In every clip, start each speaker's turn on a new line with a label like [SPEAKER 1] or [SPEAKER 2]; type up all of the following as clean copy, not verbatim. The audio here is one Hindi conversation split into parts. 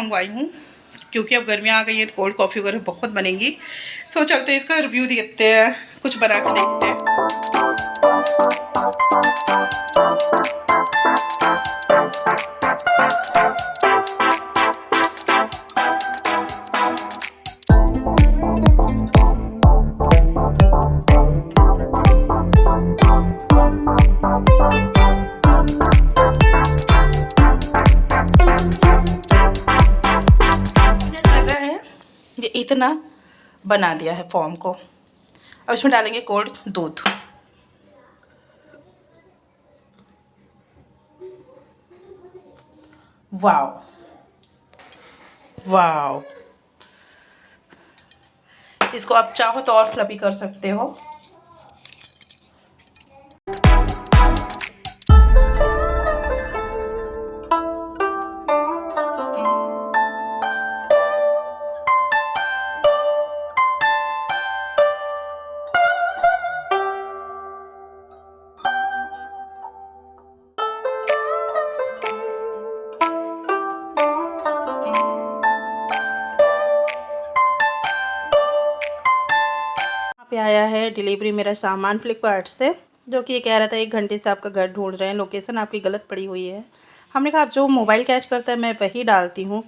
[SPEAKER 1] मंगवाई हूँ क्योंकि अब गर्मियाँ आ गई हैं तो कोल्ड कॉफ़ी वगैरह बहुत बनेंगी। सो चलते हैं इसका रिव्यू देखते हैं, कुछ बना के देखते हैं। ये इतना बना दिया है फॉर्म को। अब इसमें डालेंगे कोल्ड दूध। वाव वाव, इसको आप चाहो तो और फ्लफी कर सकते हो। पे आया है डिलीवरी मेरा सामान फ्लिपकार्ट से, जो कि ये कह रहा था 1 घंटे से आपका घर ढूंढ रहे हैं, लोकेशन आपकी गलत पड़ी हुई है। हमने कहा आप जो मोबाइल कैच करता है मैं वही डालती हूँ।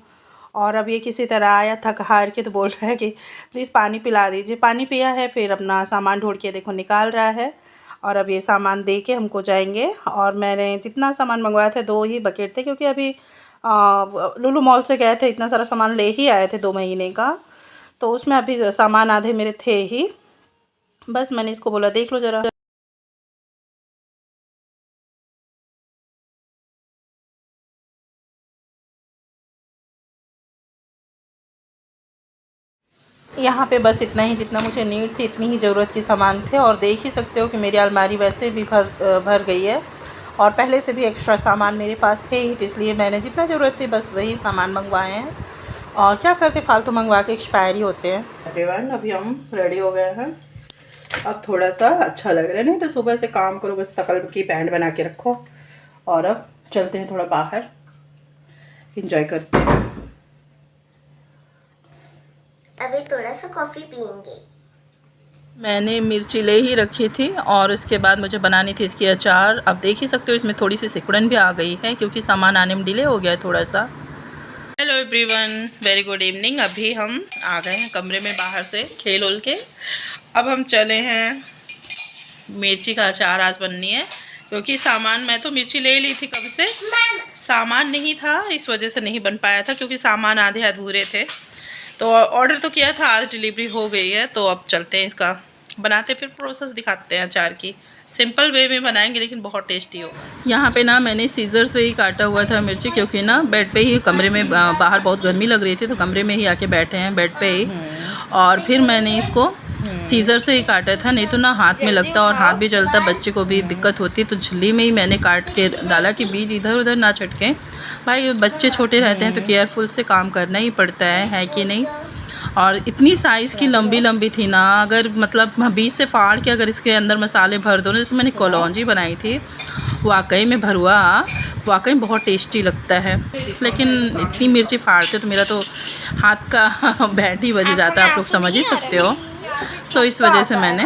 [SPEAKER 1] और अब ये किसी तरह आया थक हार के तो बोल रहा है कि प्लीज़ पानी पिला दीजिए। पानी पिया है, फिर अपना सामान ढूंढ के देखो निकाल रहा है। और अब ये सामान दे के हमको जाएंगे। और मैंने जितना सामान मंगवाया था 2 ही बकेट थे, क्योंकि अभी लुलु मॉल से गए थे, इतना सारा सामान ले ही आए थे 2 महीने का, तो उसमें अभी सामान आधे मेरे थे ही। बस मैंने इसको बोला देख लो ज़रा। यहाँ पे बस इतना ही, जितना मुझे नीड थी इतनी ही ज़रूरत की सामान थे। और देख ही सकते हो कि मेरी अलमारी वैसे भी भर गई है, और पहले से भी एक्स्ट्रा सामान मेरे पास थे ही, तो इसलिए मैंने जितना ज़रूरत थी बस वही सामान मंगवाए हैं। और क्या करते, फालतू मंगवा के एक्सपायरी होते हैं। एवरीवन, अभी हम रेडी हो गए हैं। अब थोड़ा सा अच्छा लग रहा है, नहीं तो सुबह से काम करो बस शकल की बैंड बना के रखो। और अब चलते हैं थोड़ा बाहर, एंजॉय करते हैं।
[SPEAKER 2] अभी थोड़ा सा कॉफ़ी पियेंगे।
[SPEAKER 1] मैंने मिर्ची ले ही रखी थी, और उसके बाद मुझे बनानी थी इसकी अचार। अब देख ही सकते हो इसमें थोड़ी सी सिकुड़न भी आ गई है, क्योंकि सामान आने में डिले हो गया है थोड़ा सा। Hello everyone, very good evening. अभी हम आ गए हैं कमरे में बाहर से खेल उल के। अब हम चले हैं, मिर्ची का अचार आज बननी है, क्योंकि सामान मैं तो मिर्ची ले ली थी कब से, सामान नहीं था, इस वजह से नहीं बन पाया था, क्योंकि सामान आधे अधूरे थे। तो ऑर्डर तो किया था, आज डिलीवरी हो गई है। तो अब चलते हैं इसका बनाते, फिर प्रोसेस दिखाते हैं अचार की। सिंपल वे में बनाएंगे लेकिन बहुत टेस्टी हो। यहाँ पे ना मैंने सीज़र से ही काटा हुआ था मिर्ची, क्योंकि ना बेड पे ही, कमरे में बाहर बहुत गर्मी लग रही थी, तो कमरे में ही आके बैठे हैं बेड पे ही। और फिर मैंने इसको सीज़र से ही काटा था, नहीं तो ना हाथ में लगता और हाथ भी जलता, बच्चे को भी दिक्कत होती। तो झिल्ली में ही मैंने काट के डाला कि बीज इधर उधर ना छटके। भाई बच्चे छोटे रहते हैं तो केयरफुल से काम करना ही पड़ता है कि नहीं। और इतनी साइज़ की लंबी लंबी थी ना, अगर मतलब बीच से फाड़ के अगर इसके अंदर मसाले भर दो ना, जैसे मैंने कलौंजी बनाई थी, वाकई में भरुआ वाकई बहुत टेस्टी लगता है। लेकिन इतनी मिर्ची फाड़ते तो मेरा तो हाथ का बैंड ही बज जाता है, आप लोग समझ ही सकते हो। सो इस वजह से मैंने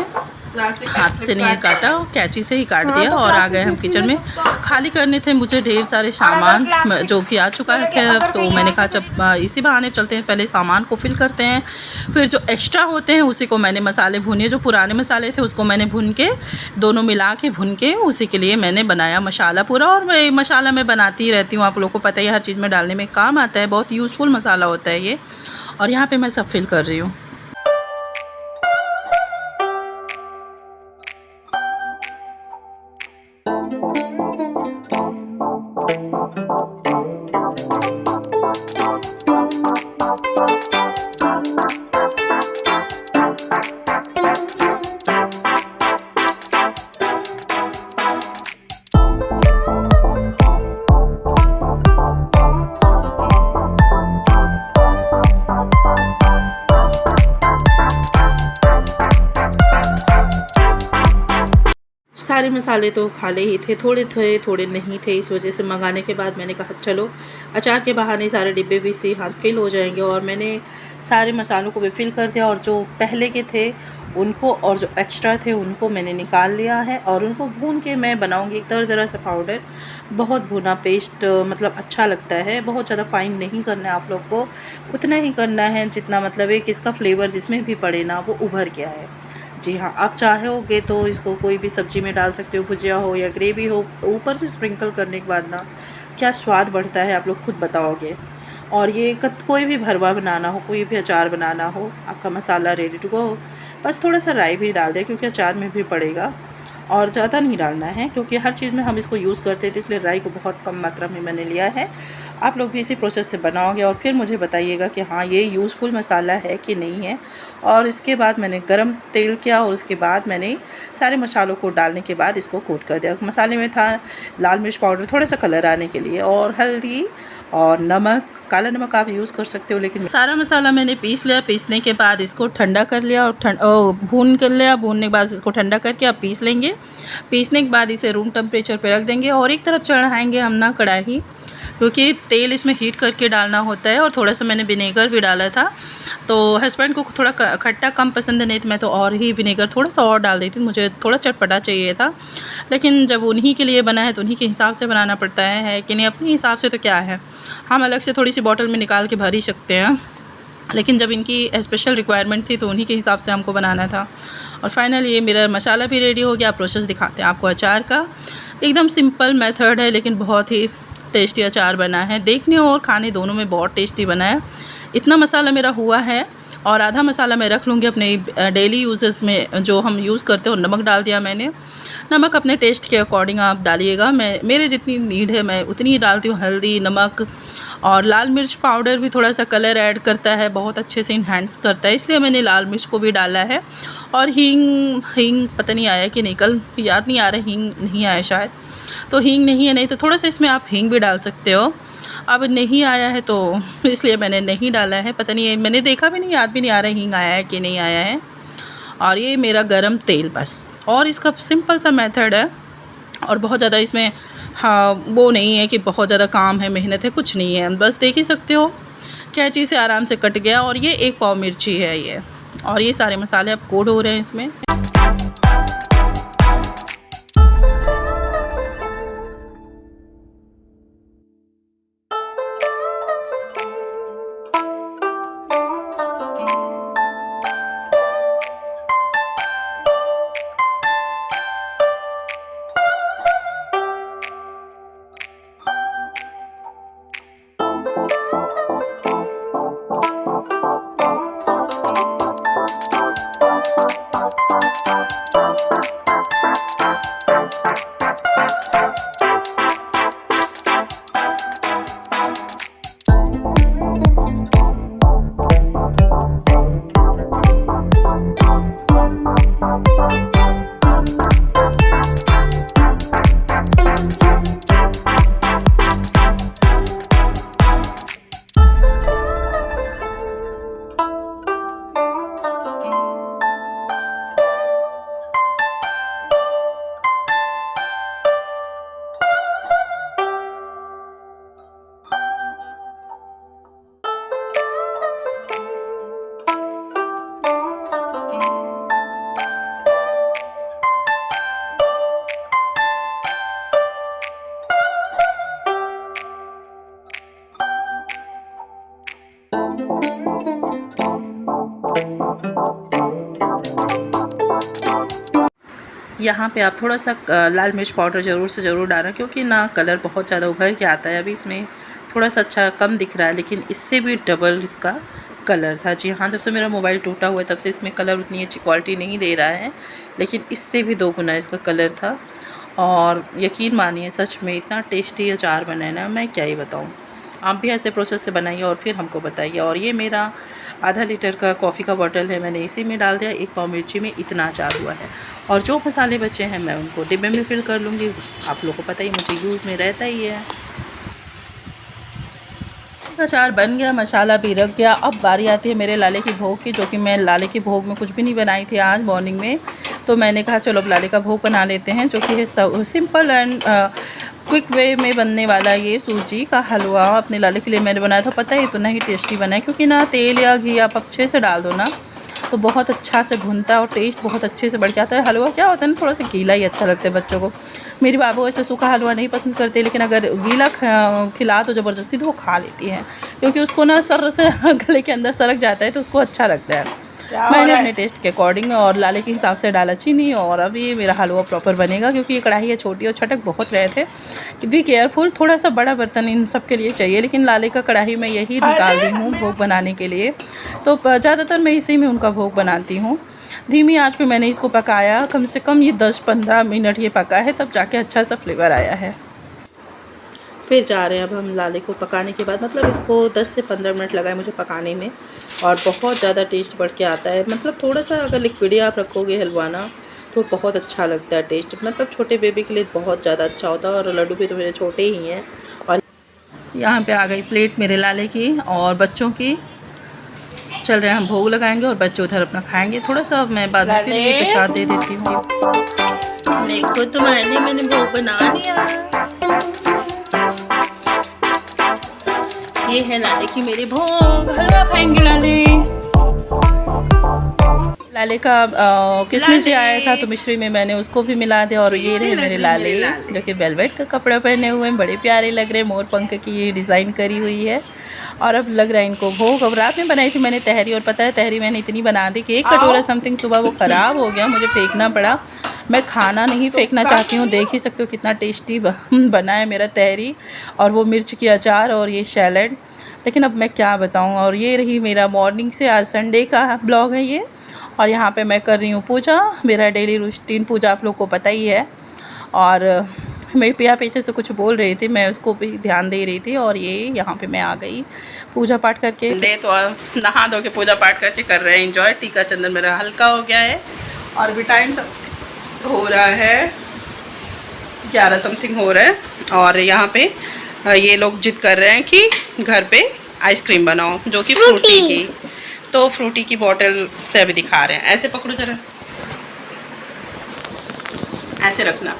[SPEAKER 1] हाथ से नहीं काटा, कैंची से ही काट दिया। और आ गए हम किचन में, खाली करने थे मुझे ढेर सारे सामान जो कि आ चुका है। तो मैंने कहा जब इसी बहाने चलते हैं, पहले सामान को फिल करते हैं, फिर जो एक्स्ट्रा होते हैं उसी को मैंने मसाले भुने, जो पुराने मसाले थे उसको मैंने भुन के दोनों मिला के भुन के उसी के लिए मैंने बनाया मसाला पूरा। और मैं मसाला मैं बनाती ही रहती हूँ, आप लोगों को पता ही, हर चीज़ में डालने में काम आता है, बहुत यूज़फुल मसाला होता है ये। और यहाँ पर मैं सब फिल कर रही हूँ। सारे मसाले तो खाले ही थे, थोड़े थे थोड़े नहीं थे। इस वजह से मंगाने के बाद मैंने कहा चलो अचार के बहाने सारे डिब्बे भी इसी हाथ फिल हो जाएंगे। और मैंने सारे मसालों को भी फिल कर दिया, और जो पहले के थे उनको और जो एक्स्ट्रा थे उनको मैंने निकाल लिया है। और उनको भून के मैं बनाऊंगी एक तरह सा पाउडर, बहुत भुना पेस्ट, मतलब अच्छा लगता है। बहुत ज़्यादा फाइन नहीं करना है आप लोग को, उतना ही करना है जितना मतलब है कि इसका फ्लेवर जिसमें भी पड़े ना वो उभर गया है। जी हाँ, आप चाहोगे तो इसको कोई भी सब्ज़ी में डाल सकते हो, भुजिया हो या ग्रेवी हो। ऊपर से स्प्रिंकल करने के बाद ना क्या स्वाद बढ़ता है आप लोग खुद बताओगे। और ये कोई भी भरवा बनाना हो, कोई भी अचार बनाना हो, आपका मसाला रेडी टू गो। बस थोड़ा सा राई भी डाल दें क्योंकि अचार में भी पड़ेगा, और ज़्यादा नहीं डालना है क्योंकि हर चीज़ में हम इसको यूज़ करते हैं, तो इसलिए राई को बहुत कम मात्रा में मैंने लिया है। आप लोग भी इसी प्रोसेस से बनाओगे और फिर मुझे बताइएगा कि हाँ ये यूज़फुल मसाला है कि नहीं है। और इसके बाद मैंने गरम तेल किया, और उसके बाद मैंने सारे मसालों को डालने के बाद इसको कोट कर दिया। मसाले में था लाल मिर्च पाउडर थोड़ा सा कलर आने के लिए, और हल्दी और नमक, काला नमक आप यूज़ कर सकते हो। लेकिन सारा मसाला मैंने पीस लिया। पीसने के बाद इसको ठंडा कर लिया और भून कर लिया। भूनने के बाद इसको ठंडा करके आप पीस लेंगे। पीसने के बाद इसे रूम टेम्परेचर पे रख देंगे, और एक तरफ चढ़ाएंगे हम ना कढ़ाई, क्योंकि तेल इसमें हीट करके डालना होता है। और थोड़ा सा मैंने विनेगर भी डाला था, तो हस्बैंड को थोड़ा खट्टा कम पसंद नहीं, तो मैं तो और ही विनेगर थोड़ा सा और डाल देती। मुझे थोड़ा चटपटा चाहिए था, लेकिन जब उन्हीं के लिए बना है तो उन्हीं के हिसाब से बनाना पड़ता है कि नहीं। अपने हिसाब से तो क्या है, हम अलग से थोड़ी सी बॉटल में निकाल के भर ही सकते हैं, लेकिन जब इनकी स्पेशल रिक्वायरमेंट थी तो उन्हीं के हिसाब से हमको बनाना था। और फाइनली ये मेरा मसाला भी रेडी हो गया। प्रोसेस दिखाते हैं आपको अचार का। एकदम सिंपल मेथड है, लेकिन बहुत ही टेस्टी अचार बना है। देखने और खाने दोनों में बहुत टेस्टी बना है। इतना मसाला मेरा हुआ है, और आधा मसाला मैं रख लूँगी अपने डेली यूजेस में जो हम यूज़ करते हो। नमक डाल दिया मैंने, नमक अपने टेस्ट के अकॉर्डिंग आप डालिएगा। मेरे जितनी नीड है मैं उतनी ही डालती हूँ। हल्दी, नमक और लाल मिर्च पाउडर भी थोड़ा सा कलर ऐड करता है, बहुत अच्छे से इन्हेंस करता है, इसलिए मैंने लाल मिर्च को भी डाला है। और हींग पता नहीं आया कि नहीं, कल याद नहीं आ रहा, हींग नहीं आया शायद, तो हींग नहीं है, नहीं तो थोड़ा सा इसमें आप हींग भी डाल सकते हो। अब नहीं आया है तो इसलिए मैंने नहीं डाला है। पता नहीं, मैंने देखा भी नहीं, याद भी नहीं आ रहा हींग आया है कि नहीं आया है। और ये मेरा गरम तेल बस, और इसका सिंपल सा मेथड है, और बहुत ज़्यादा इसमें हाँ वो नहीं है कि बहुत ज़्यादा काम है, मेहनत है, कुछ नहीं है। बस देख ही सकते हो कैंची से आराम से कट गया। और ये 1 पाव मिर्ची है ये, और ये सारे मसाले अब कोड हो रहे हैं इसमें। यहाँ पे आप थोड़ा सा लाल मिर्च पाउडर ज़रूर से ज़रूर डालें, क्योंकि ना कलर बहुत ज़्यादा उभर के आता है। अभी इसमें थोड़ा सा अच्छा कम दिख रहा है, लेकिन इससे भी डबल इसका कलर था। जी हाँ, जब से मेरा मोबाइल टूटा हुआ है तब से इसमें कलर उतनी अच्छी क्वालिटी नहीं दे रहा है, लेकिन इससे भी 2 गुना इसका कलर था। और यकीन मानिए सच में इतना टेस्टी अचार बना है ना, मैं क्या ही बताऊँ। आप भी ऐसे प्रोसेस से बनाइए और फिर हमको बताइए। और ये मेरा आधा लीटर का कॉफ़ी का बॉटल है, मैंने इसी में डाल दिया। 1 पाव मिर्ची में इतना अचार हुआ है, और जो मसाले बचे हैं मैं उनको डिब्बे में फिल कर लूँगी। आप लोगों को पता ही मुझे यूज़ में रहता ही है। अचार बन गया, मसाला भी रख गया। अब बारी आती है मेरे लाले की भोग की, जो कि मैं लाले की भोग में कुछ भी नहीं बनाई थी आज मॉर्निंग में। तो मैंने कहा चलो अब लाले का भोग बना लेते हैं, जो कि है सिंपल एंड क्विक वे में बनने वाला ये सूजी का हलवा अपने लाले के लिए मैंने बनाया था। पता है इतना ही टेस्टी बना है, क्योंकि ना तेल या घी आप अच्छे से डाल दो ना तो बहुत अच्छा से भुनता है और टेस्ट बहुत अच्छे से बढ़ के आता है। हलवा क्या होता है ना, थोड़ा सा गीला ही अच्छा लगता है बच्चों को। मेरी बाबू ऐसे सूखा हलवा नहीं पसंद करते, लेकिन अगर गीला खिला तो ज़बरदस्ती तो वो खा लेती है, क्योंकि उसको ना सर से गले के अंदर सरक जाता है तो उसको अच्छा लगता है। मैंने अपने टेस्ट के अकॉर्डिंग और लाले के हिसाब से डाला चीनी, और अभी मेरा हलवा प्रॉपर बनेगा, क्योंकि ये कढ़ाई है छोटी और छटक बहुत रहे थे। बी केयरफुल, थोड़ा सा बड़ा बर्तन इन सब के लिए चाहिए, लेकिन लाले का कढ़ाई मैं यही निकाल दी हूँ भोग बनाने के लिए, तो ज़्यादातर मैं इसी में उनका भोग बनाती हूँ। धीमी आंच पे मैंने इसको पकाया, कम से कम ये 10-15 मिनट ये पका है, तब जाके अच्छा सा फ्लेवर आया है। फिर जा रहे हैं अब हम लाले को पकाने के बाद, मतलब इसको 10 से 15 मिनट लगाए मुझे पकाने में, और बहुत ज़्यादा टेस्ट बढ़ के आता है। मतलब थोड़ा सा अगर लिक्विडी आप रखोगे हलवा ना तो बहुत अच्छा लगता है टेस्ट, मतलब छोटे बेबी के लिए बहुत ज़्यादा अच्छा होता है, और लड्डू भी तो मेरे छोटे ही हैं। और यहाँ पे आ गई प्लेट मेरे लाले की और बच्चों की। चल रहे हैं हम भोग लगाएंगे और बच्चे उधर अपना खाएंगे। थोड़ा सा मैं बाद में फिर ये प्रसाद दे देती हूँ। देखो तुम्हारे मैंने भोग बना लिया, ये है लाले की मेरे भोग। हलवा खाएंगे लाले का किस्मत भी आया था तो मिश्री में मैंने उसको भी मिला दिया। और ये रहे मेरे लाले जो कि वेलवेट का कपड़ा पहने हुए हैं, बड़े प्यारे लग रहे हैं, मोर पंख की ये डिज़ाइन करी हुई है। और अब लग रहा है इनको भोग। अब रात में बनाई थी मैंने तहरी, और पता है तहरी मैंने इतनी बना दी कि 1 कटोरा समथिंग सुबह वो ख़राब हो गया, मुझे फेंकना पड़ा। मैं खाना नहीं फेंकना चाहती हूँ। देख ही सकते हो कितना टेस्टी बना है मेरा तहरी, और वो मिर्च की अचार और ये सैलड। लेकिन अब मैं क्या बताऊँ। और ये रही मेरा मॉर्निंग से, आज संडे का ब्लॉग है ये। और यहाँ पे मैं कर रही हूँ पूजा, मेरा डेली रूटीन पूजा आप लोग को पता ही है। और मेरी पिया पीछे से कुछ बोल रही थी, मैं उसको भी ध्यान दे रही थी। और ये यहाँ पे मैं आ गई पूजा पाठ करके। तो नहा धो के पूजा पाठ करके कर रहे हैं एंजॉय। टीका चंदन मेरा हल्का हो गया है, और भी टाइम सब हो रहा है 11 समथिंग हो रहा है। और यहाँ पे ये लोग जिद कर रहे हैं कि घर पे आइसक्रीम बनाओ, जो कि फ्रूटी की। तो फ्रूटी की बोतल से अभी दिखा रहे हैं। ऐसे पकड़ो जरा, ऐसे रखना।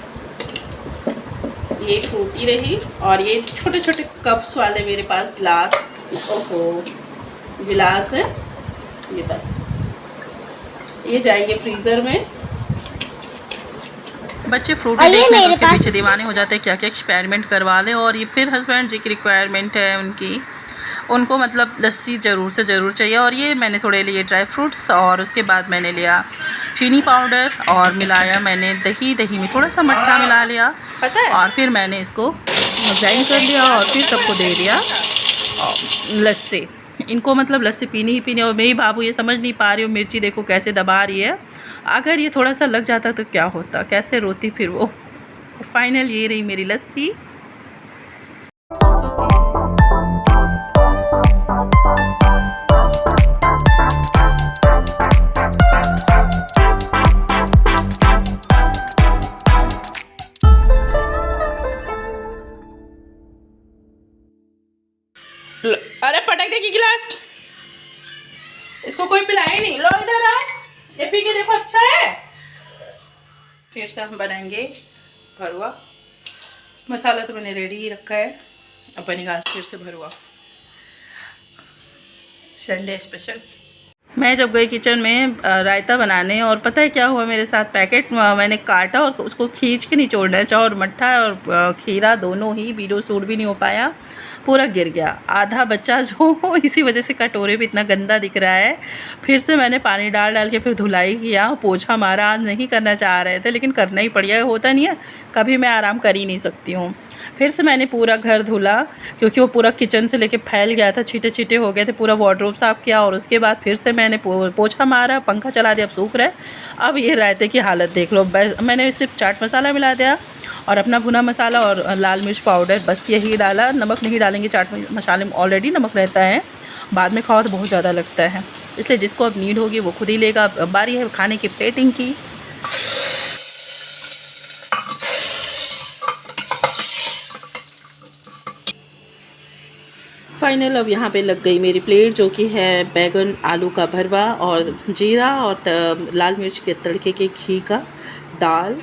[SPEAKER 1] ये फ्रूटी रही, और ये छोटे छोटे कप्स वाले मेरे पास गिलास, ओहो गिलास है ये, बस ये जाएंगे फ्रीज़र में। बच्चे फ्रूटी देखने के उसके पीछे दीवाने हो जाते हैं, क्या क्या एक्सपेरिमेंट करवा लें। और ये फिर हस्बैंड जी की रिक्वायरमेंट है उनको मतलब लस्सी ज़रूर से ज़रूर चाहिए। और ये मैंने थोड़े लिए ड्राई फ्रूट्स, और उसके बाद मैंने लिया चीनी पाउडर और मिलाया मैंने दही में थोड़ा सा मट्ठा मिला लिया, पता है। और फिर मैंने इसको ग्राइंड कर लिया और फिर सबको दे दिया लस्सी। इनको मतलब लस्सी पीनी ही पीनी। और मेरी बाबू ये समझ नहीं पा रही हो, मिर्ची देखो कैसे दबा रही है। अगर ये थोड़ा सा लग जाता तो क्या होता, कैसे रोती फिर वो। फाइनल ये रही मेरी लस्सी। अरे पटक देगी गिलास, इसको कोई पिलाए नहीं। लो इधर आ, ये पी के देखो अच्छा है। फिर से हम बनाएंगे भरुआ। मसाला तो मैंने रेडी ही रखा है, अब बनेगा फिर से भरुआ, संडे स्पेशल। मैं जब गई किचन में रायता बनाने, और पता है क्या हुआ मेरे साथ, पैकेट मैंने काटा और उसको खींच के निचोड़ना है। और मट्ठा और खीरा दोनों ही वीडियो शूट भी नहीं हो पाया, पूरा गिर गया आधा बच्चा जो इसी वजह से कटोरे भी इतना गंदा दिख रहा है। फिर से मैंने पानी डाल के फिर धुलाई किया, पोछा मारा। आज नहीं करना चाह रहे थे लेकिन करना ही पड़ेगा, होता नहीं है कभी मैं आराम कर ही नहीं सकती हूँ। फिर से मैंने पूरा घर धुला, क्योंकि वो पूरा किचन से लेके फैल गया था, छींटे छींटे हो गए थे। पूरा वार्डरोब साफ़ किया, और उसके बाद फिर से मैंने पोछा मारा, पंखा चला दिया, अब सूख रहा है। अब ये रायते की हालत देख लो। मैंने सिर्फ चाट मसाला मिला दिया और अपना भुना मसाला और लाल मिर्च पाउडर, बस यही डाला। नमक नहीं डालेंगे, चाट मसाले में ऑलरेडी नमक रहता है, बाद में खाओ तो बहुत ज़्यादा लगता है। इसलिए जिसको अब नीड होगी वो खुद ही लेगा। अब बारी है खाने की प्लेटिंग की। फाइनल अब यहाँ पे लग गई मेरी प्लेट, जो कि है बैगन आलू का भरवा और जीरा और लाल मिर्च के तड़के के घी का दाल